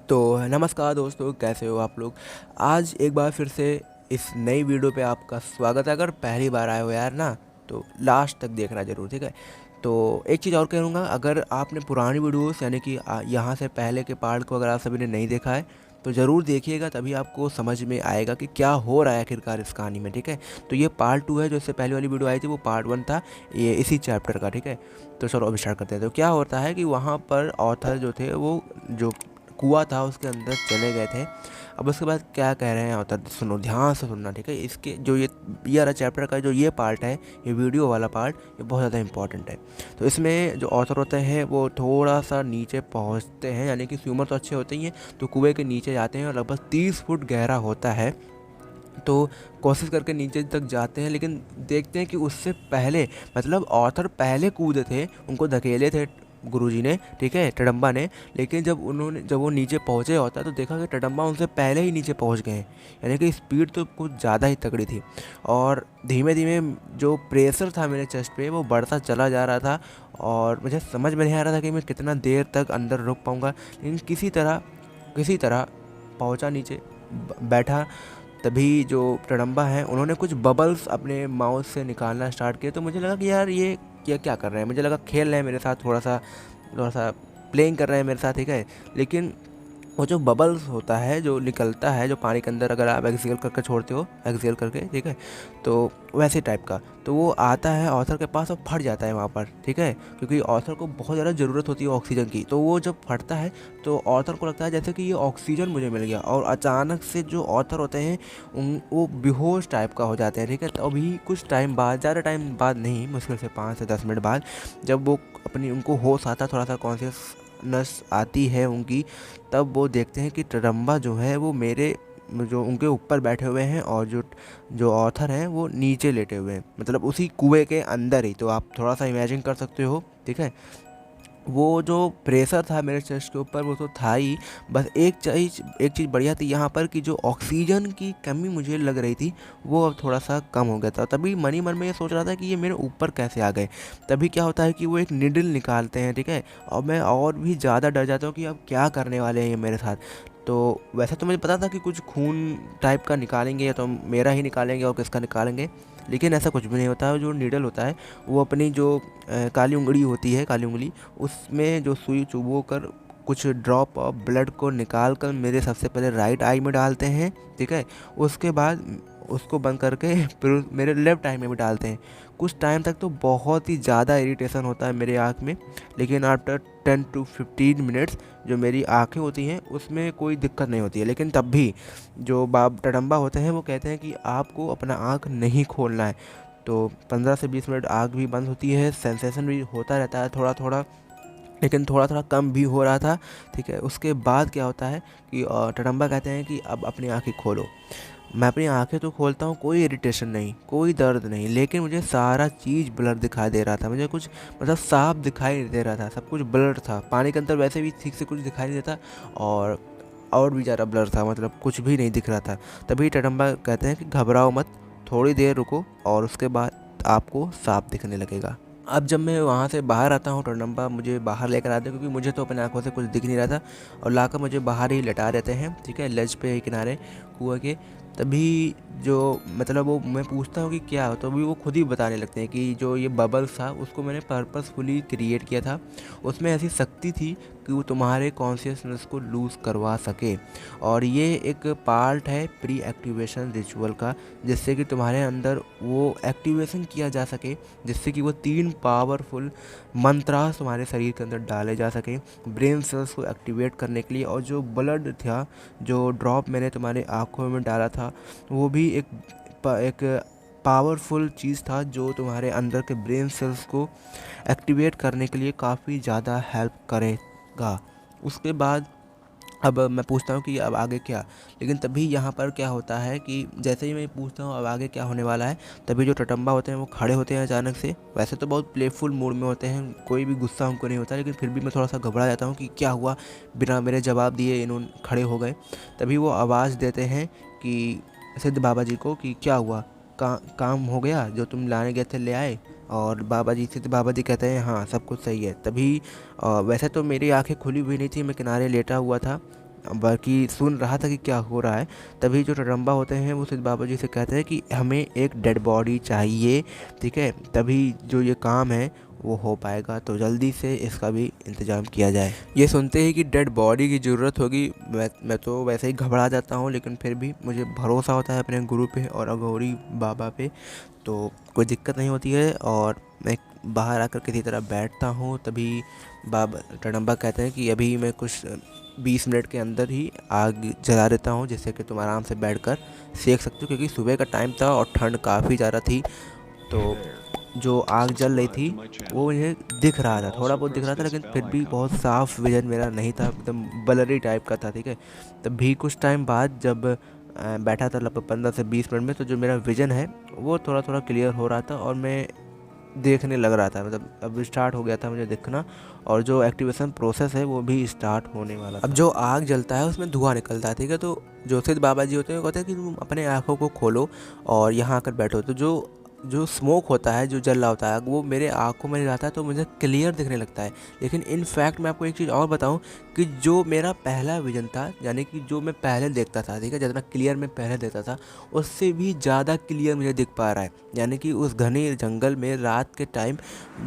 तो नमस्कार दोस्तों, कैसे हो आप लोग। आज एक बार फिर से इस नई वीडियो पे आपका स्वागत है। अगर पहली बार आए हो यार ना, तो लास्ट तक देखना ज़रूर, ठीक है। तो एक चीज़ और कहूँगा, अगर आपने पुरानी वीडियोस यानी कि यहाँ से पहले के पार्ट को अगर आप सभी ने नहीं देखा है तो ज़रूर देखिएगा, तभी आपको समझ में आएगा कि क्या हो रहा है आखिरकार इस कहानी में, ठीक है। तो ये पार्ट 2 है, जो इससे पहले वाली वीडियो आई थी वो पार्ट 1 था, ये इसी चैप्टर का, ठीक है। तो चलो अब स्टार्ट करते हैं। तो क्या होता है कि वहाँ पर ऑथर जो थे वो जो कुआं था उसके अंदर चले गए थे। अब उसके बाद क्या कह रहे हैं ऑथर, सुनो ध्यान से सुनना, ठीक है। इसके जो ये वाला चैप्टर का जो ये पार्ट है, ये वीडियो वाला पार्ट, ये बहुत ज़्यादा इंपॉर्टेंट है। तो इसमें जो ऑथर होते हैं वो थोड़ा सा नीचे पहुंचते हैं, यानी कि स्विमर तो अच्छे होते ही हैं, तो कुएं के नीचे जाते हैं और लगभग 30 फुट गहरा होता है। तो कोशिश करके नीचे तक जाते हैं, लेकिन देखते हैं कि उससे पहले, मतलब ऑथर पहले कूदे थे, उनको धकेले थे गुरुजी ने, ठीक है, टडम्बा ने। लेकिन जब वो नीचे पहुँचे होता तो देखा कि टडम्बा उनसे पहले ही नीचे पहुँच गए हैं, यानी कि स्पीड तो कुछ ज़्यादा ही तगड़ी थी। और धीमे धीमे जो प्रेशर था मेरे चेस्ट पे वो बढ़ता चला जा रहा था, और मुझे समझ में नहीं आ रहा था कि मैं कितना देर तक अंदर रुक पाऊँगा। लेकिन किसी तरह पहुँचा नीचे, बैठा। तभी जो टडम्बा हैं उन्होंने कुछ बबल्स अपने माउथ से निकालना स्टार्ट किए, तो मुझे लगा कि यार ये क्या कर रहे हैं। मुझे लगा खेल रहे हैं मेरे साथ, थोड़ा सा प्लेइंग कर रहे हैं मेरे साथ, ठीक है। लेकिन वो जो बबल्स होता है, जो निकलता है, जो पानी के अंदर अगर आप एक्सहेल करके छोड़ते हो, एक्सहेल करके, ठीक है, तो वैसे टाइप का, तो वो आता है ऑथर के पास और फट जाता है वहाँ पर, ठीक है। क्योंकि ऑथर को बहुत ज़्यादा ज़रूरत होती है ऑक्सीजन की, तो वो जब फटता है तो ऑथर को लगता है जैसे कि ये ऑक्सीजन मुझे मिल गया, और अचानक से जो ऑथर होते हैं वो बेहोश टाइप का हो जाते हैं, ठीक है। तो अभी कुछ टाइम बाद, ज़्यादा टाइम बाद नहीं, मुश्किल से 5 से 10 मिनट बाद, जब वो उनको होश आता, थोड़ा सा कॉन्शियसनेस आती है उनकी, तब वो देखते हैं कि टडम्बा जो है वो जो उनके ऊपर बैठे हुए हैं, और जो जो ऑथर हैं वो नीचे लेटे हुए हैं, मतलब उसी कुएं के अंदर ही। तो आप थोड़ा सा इमेजिन कर सकते हो, ठीक है। वो जो प्रेशर था मेरे चेस्ट के ऊपर वो तो था ही, बस एक चीज़ बढ़िया थी यहाँ पर कि जो ऑक्सीजन की कमी मुझे लग रही थी वो अब थोड़ा सा कम हो गया था। तभी मन ही मन में ये सोच रहा था कि ये मेरे ऊपर कैसे आ गए। तभी क्या होता है कि वो एक निडल निकालते हैं, ठीक है, और मैं और भी ज़्यादा डर जाता हूँ कि अब क्या करने वाले हैं ये मेरे साथ। तो वैसे तो मुझे पता था कि कुछ खून टाइप का निकालेंगे, या तो मेरा ही निकालेंगे और किसका निकालेंगे, लेकिन ऐसा कुछ भी नहीं होता है। जो नीडल होता है वो अपनी जो काली उंगली होती है, काली उंगली, उसमें जो सुई चुभो कर कुछ ड्रॉप ऑफ ब्लड को निकाल कर मेरे सबसे पहले राइट आई में डालते हैं, ठीक है। उसके बाद उसको बंद करके फिर मेरे लेफ़्ट आई में भी डालते हैं। कुछ टाइम तक तो बहुत ही ज़्यादा इरिटेशन होता है मेरे आँख में, लेकिन आफ्टर 10 to 15 मिनट्स जो मेरी आँखें होती हैं उसमें कोई दिक्कत नहीं होती है। लेकिन तब भी जो बाब टडम्बा होते हैं वो कहते हैं कि आपको अपना आँख नहीं खोलना है। तो 15 से 20 मिनट आँख भी बंद होती है, सेंसेशन भी होता रहता है थोड़ा थोड़ा, लेकिन थोड़ा थोड़ा कम भी हो रहा था, ठीक है। उसके बाद क्या होता है कि टडम्बा कहते हैं कि अब अपनी आँखें खोलो। मैं अपनी आँखें तो खोलता हूँ, कोई इरिटेशन नहीं, कोई दर्द नहीं, लेकिन मुझे सारा चीज़ ब्लर दिखाई दे रहा था। मुझे कुछ, मतलब साफ दिखाई नहीं दे रहा था, सब कुछ ब्लर था। पानी के अंदर वैसे भी ठीक से कुछ दिखाई नहीं देता, और भी ज़्यादा ब्लर था, मतलब कुछ भी नहीं दिख रहा था। तभी टडम्बा कहते हैं कि घबराओ मत, थोड़ी देर रुको और उसके बाद आपको साफ दिखने लगेगा। अब जब मैं वहाँ से बाहर आता हूँ, टडम्बा मुझे बाहर लेकर आते हैं, क्योंकि मुझे तो अपनी आंखों से कुछ दिख नहीं रहा था, और लाकर मुझे बाहर ही लेटा देते हैं, ठीक है, लेज पे किनारे कुएं के। तभी जो, मतलब वो मैं पूछता हूँ कि क्या हो, तो अभी वो खुद ही बताने लगते हैं कि जो ये बबल्स था उसको मैंने पर्पसफुली क्रिएट किया था। उसमें ऐसी शक्ति थी कि वो तुम्हारे कॉन्शियसनेस को लूज़ करवा सके, और ये एक पार्ट है प्री एक्टिवेशन रिचुअल का, जिससे कि तुम्हारे अंदर वो एक्टिवेशन किया जा सके, जिससे कि वो 3 पावरफुल मंत्रास तुम्हारे शरीर के अंदर डाले जा सके ब्रेन सेल्स को एक्टिवेट करने के लिए। और जो ब्लड था, जो ड्रॉप मैंने तुम्हारे आँखों में डाला था, वो भी एक पावरफुल चीज़ था जो तुम्हारे अंदर के ब्रेन सेल्स को एक्टिवेट करने के लिए काफ़ी ज़्यादा हेल्प करेगा। उसके बाद अब मैं पूछता हूँ कि अब आगे क्या। लेकिन तभी यहाँ पर क्या होता है कि जैसे ही मैं पूछता हूँ अब आगे क्या होने वाला है, तभी जो टटम्बा होते हैं वो खड़े होते हैं अचानक से। वैसे तो बहुत प्लेफुल मूड में होते हैं, कोई भी गुस्सा उनको नहीं होता, लेकिन फिर भी मैं थोड़ा सा घबरा जाता हूँ कि क्या हुआ, बिना मेरे जवाब दिए इन्होंने खड़े हो गए। तभी वो आवाज़ देते हैं कि सिद्ध बाबा जी को कि क्या हुआ, काम हो गया जो तुम लाने गए थे, ले आए। और सिद्ध बाबा जी कहते हैं हाँ सब कुछ सही है। तभी वैसे तो मेरी आंखें खुली हुई नहीं थी, मैं किनारे लेटा हुआ था, बाकी सुन रहा था कि क्या हो रहा है। तभी जो टडम्बा होते हैं वो सिद्ध बाबा जी से कहते हैं कि हमें एक डेड बॉडी चाहिए, ठीक है, तभी जो ये काम है वो हो पाएगा, तो जल्दी से इसका भी इंतज़ाम किया जाए। ये सुनते ही कि डेड बॉडी की ज़रूरत होगी, मैं तो वैसे ही घबरा जाता हूँ, लेकिन फिर भी मुझे भरोसा होता है अपने गुरु पे और अघोरी बाबा पे, तो कोई दिक्कत नहीं होती है। और मैं बाहर आकर किसी तरह बैठता हूँ। तभी बाबा टडम्बा कहते हैं कि अभी मैं कुछ 20 मिनट के अंदर ही आग जला देता हूँ, जिससे कि तुम आराम से बैठकर सेक सकते हो, क्योंकि सुबह का टाइम था और ठंड काफ़ी ज़्यादा थी। तो जो आग जल रही थी वो मुझे दिख रहा था, थोड़ा बहुत दिख रहा था, लेकिन फिर भी बहुत साफ विजन मेरा नहीं था, एकदम ब्लरी टाइप का था, ठीक है। तब भी कुछ टाइम बाद जब बैठा था लगभग 15 से 20 मिनट में, तो जो मेरा विजन है वो थोड़ा थोड़ा क्लियर हो रहा था और मैं देखने लग रहा था, मतलब अब स्टार्ट हो गया था मुझे दिखना, और जो एक्टिवेशन प्रोसेस है वो भी स्टार्ट होने वाला था। अब जो आग जलता है उसमें धुआं निकलता है, ठीक है। तो जो सिद्ध बाबा जी होते हैं वो कहते हैं कि तुम अपने आँखों को खोलो और यहाँ आकर बैठो। तो जो जो स्मोक होता है, जो जल रहा होता है, वो मेरे आँखों में जाता है तो मुझे क्लियर दिखने लगता है। लेकिन इन फैक्ट मैं आपको एक चीज़ और बताऊं कि जो मेरा पहला विजन था, यानी कि जो मैं पहले देखता था, ठीक है, जितना क्लियर मैं पहले देखता था उससे भी ज़्यादा क्लियर मुझे दिख पा रहा है। यानी कि उस घने जंगल में रात के टाइम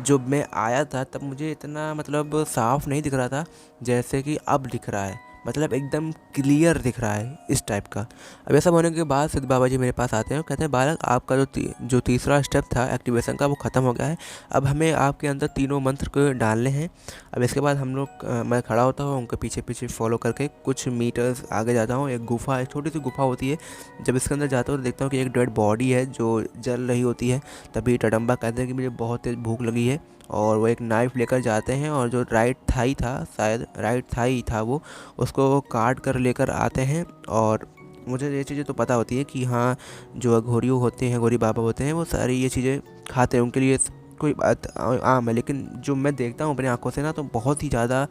जब मैं आया था तब मुझे इतना मतलब साफ नहीं दिख रहा था जैसे कि अब दिख रहा है, मतलब एकदम क्लियर दिख रहा है इस टाइप का। अब ऐसा होने के बाद सिद्ध बाबा जी मेरे पास आते हैं और कहते हैं, बालक आपका जो तीसरा स्टेप था एक्टिवेशन का वो ख़त्म हो गया है, अब हमें आपके अंदर तीनों मंत्र को डालने हैं। अब इसके बाद हम लोग मैं खड़ा होता हूँ, उनके पीछे पीछे फॉलो करके कुछ मीटर्स आगे जाता हूँ। एक गुफा, एक छोटी सी गुफा होती है। जब इसके अंदर जाता हूँ तो देखता हूँ कि एक डेड बॉडी है जो जल रही होती है। तभी टडम्बा कहते हैं कि मुझे बहुत तेज़ भूख लगी है, और वो एक नाइफ़ लेकर जाते हैं और जो राइट थाई था, शायद राइट थाई था, वो उसको काट कर लेकर आते हैं। और मुझे ये चीज़ें तो पता होती है कि हाँ, जो अघोरी होते हैं, अघोरी बाबा होते हैं, वो सारी ये चीज़ें खाते हैं, उनके लिए कोई बात आम है। लेकिन जो मैं देखता हूँ अपनी आंखों से ना, तो बहुत ही ज़्यादा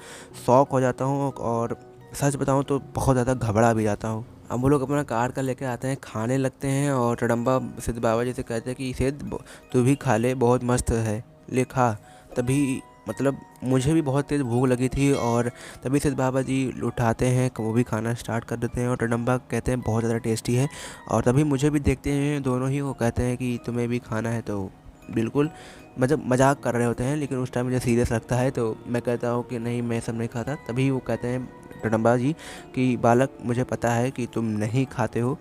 शॉक हो जाता हूँ, और सच बताऊँ तो बहुत ज़्यादा घबरा भी जाता हूँ। अब वो लोग अपना काट कर लेके आते हैं, खाने लगते हैं, और टडम्बा सिद्ध बाबा जी से कहते हैं कि सिद्ध तू भी खा ले, बहुत मस्त है, ले खा। तभी मतलब मुझे भी बहुत तेज़ भूख लगी थी, और तभी सिद्ध बाबा जी उठाते हैं, वो भी खाना स्टार्ट कर देते हैं, और टडम्बा कहते हैं बहुत ज़्यादा टेस्टी है। और तभी मुझे भी देखते हैं दोनों ही, वो कहते हैं कि तुम्हें भी खाना है, तो बिल्कुल, मतलब मजाक कर रहे होते हैं, लेकिन उस टाइम मुझे सीरियस लगता है, तो मैं कहता हूँ कि नहीं, मैं सब नहीं खाता। तभी वो कहते हैं टडम्बा जी कि बालक, मुझे पता है कि तुम नहीं खाते हो,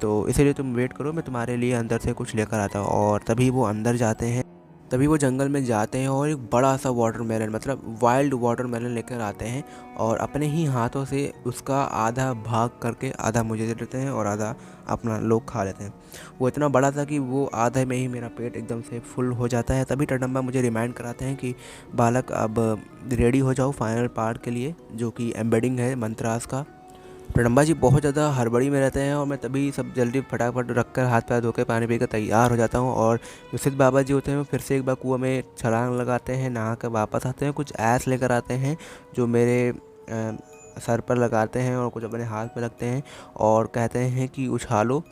तो इसीलिए तुम वेट करो, मैं तुम्हारे लिए अंदर से कुछ लेकर आता हूँ। और तभी वो अंदर जाते हैं, तभी वो जंगल में जाते हैं और एक बड़ा सा वाटरमेलन, मतलब वाइल्ड वाटरमेलन लेकर आते हैं, और अपने ही हाथों से उसका आधा भाग करके आधा मुझे दे देते हैं और आधा अपना लोग खा लेते हैं। वो इतना बड़ा था कि वो आधे में ही मेरा पेट एकदम से फुल हो जाता है। तभी टडम्बा मुझे रिमाइंड कराते हैं कि बालक, अब रेडी हो जाओ फाइनल पार्ट के लिए, जो कि एम्बेडिंग है मंत्रास का। टडम्बा जी बहुत ज़्यादा हड़बड़ी में रहते हैं, और मैं तभी सब जल्दी फटाफट रख कर हाथ पैर धो के पानी पीकर तैयार हो जाता हूँ। और जो सिद्ध बाबा जी होते हैं वो फिर से एक बार कुआं में छलांग लगाते हैं, नहा कर वापस आते हैं, कुछ ऐस लेकर आते हैं जो मेरे सर पर लगाते हैं, और कुछ अपने हाथ पे रखते हैं, और कहते हैं कि उछालो,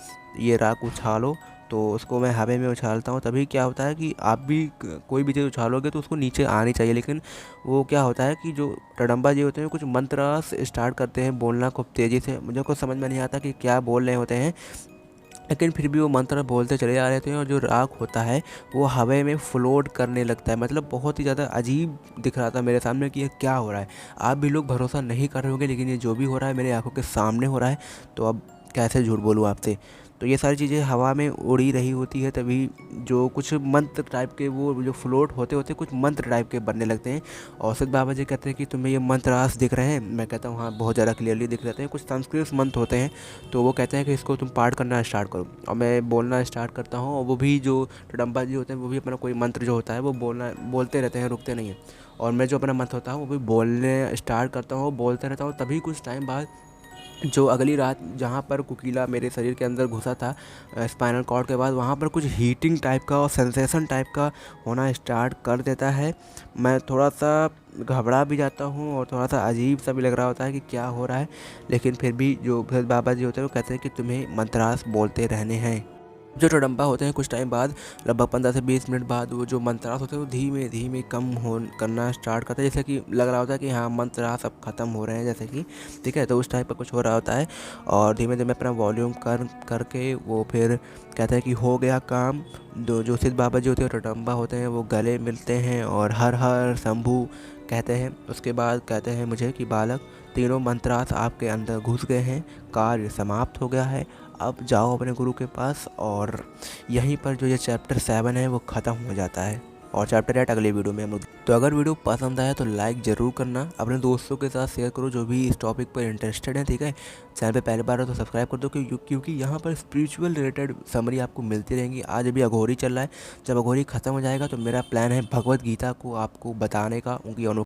ये राख उछालो। तो उसको मैं हवा में उछालता हूँ। तभी क्या होता है कि आप भी कोई भी चीज़ उछालोगे तो उसको नीचे आनी चाहिए, लेकिन वो क्या होता है कि जो टडम्बा जी होते हैं कुछ मंत्र स्टार्ट करते हैं बोलना खूब तेज़ी से, मुझे कुछ समझ में नहीं आता कि क्या बोल रहे होते हैं, लेकिन फिर भी वो मंत्र बोलते चले जा रहे थे, और जो राख होता है वो हवा में फ्लोट करने लगता है। मतलब बहुत ही ज़्यादा अजीब दिख रहा था मेरे सामने कि ये क्या हो रहा है। आप भी लोग भरोसा नहीं कर रहे होंगे, लेकिन ये जो भी हो रहा है मेरे आंखों के सामने हो रहा है, तो अब कैसे झूठ बोलूँ आपसे। तो ये सारी चीज़ें हवा में उड़ी रही होती है, तभी जो कुछ मंत्र टाइप के, वो जो फ्लोट होते होते कुछ मंत्र टाइप के बनने लगते हैं। और सिद्ध बाबा जी कहते हैं कि तुम्हें ये मंत्रास दिख रहे हैं? मैं कहता हूँ हाँ, बहुत ज़्यादा क्लियरली दिख रहे हैं। कुछ संस्कृत मंत्र होते हैं, तो वो कहते हैं कि इसको तुम पाठ करना स्टार्ट करो, और मैं बोलना स्टार्ट करता हूँ। और वो भी जो टडम्बा जी होते हैं वो भी अपना कोई मंत्र जो होता है वो बोलते रहते हैं, रुकते नहीं हैं। और मैं जो अपना मंत्र होता है वो भी बोलने स्टार्ट करता हूँ, बोलते रहता हूँ। तभी कुछ टाइम बाद जो अगली रात जहाँ पर कुकीला मेरे शरीर के अंदर घुसा था स्पाइनल कॉर्ड के बाद, वहाँ पर कुछ हीटिंग टाइप का और सेंसेशन टाइप का होना स्टार्ट कर देता है। मैं थोड़ा सा घबरा भी जाता हूँ, और थोड़ा सा अजीब सा भी लग रहा होता है कि क्या हो रहा है, लेकिन फिर भी जो बाबा जी होते हैं वो कहते हैं कि तुम्हें मंत्रास बोलते रहने हैं। जो रडम्बा होते हैं कुछ टाइम बाद, लगभग 15 से 20 मिनट बाद, वो जो मंत्रास होते हैं वो धीमे धीमे कम हो करना स्टार्ट करते हैं, जैसे कि लग रहा होता है कि हाँ मंत्रास अब ख़त्म हो रहे हैं जैसे कि, ठीक है। तो उस टाइप का कुछ हो रहा होता है और धीमे धीमे अपना वॉल्यूम करके वो फिर कहते हैं कि हो गया काम। जो सिद्ध बाबा जी होते हैं, रडम्बा होते हैं, वो गले मिलते हैं और हर हर शंभू कहते हैं। उसके बाद कहते हैं मुझे कि बालक, तीनों मंत्रास आपके अंदर घुस गए हैं, कार्य समाप्त हो गया है, अब जाओ अपने गुरु के पास। और यहीं पर जो ये चैप्टर 7 है वो ख़त्म हो जाता है और चैप्टर 8 अगले वीडियो में हम लोग। तो अगर वीडियो पसंद आया तो लाइक ज़रूर करना, अपने दोस्तों के साथ शेयर करो जो भी इस टॉपिक पर इंटरेस्टेड है, ठीक है। चैनल पे पहली बार हो तो सब्सक्राइब कर दो, क्योंकि यहाँ पर स्पिरिचुअल रिलेटेड समरी आपको मिलती रहेंगी। आज अभी अघोरी चल रहा है, जब अघोरी ख़त्म हो जाएगा तो मेरा प्लान है भगवत गीता को आपको बताने का, उनकी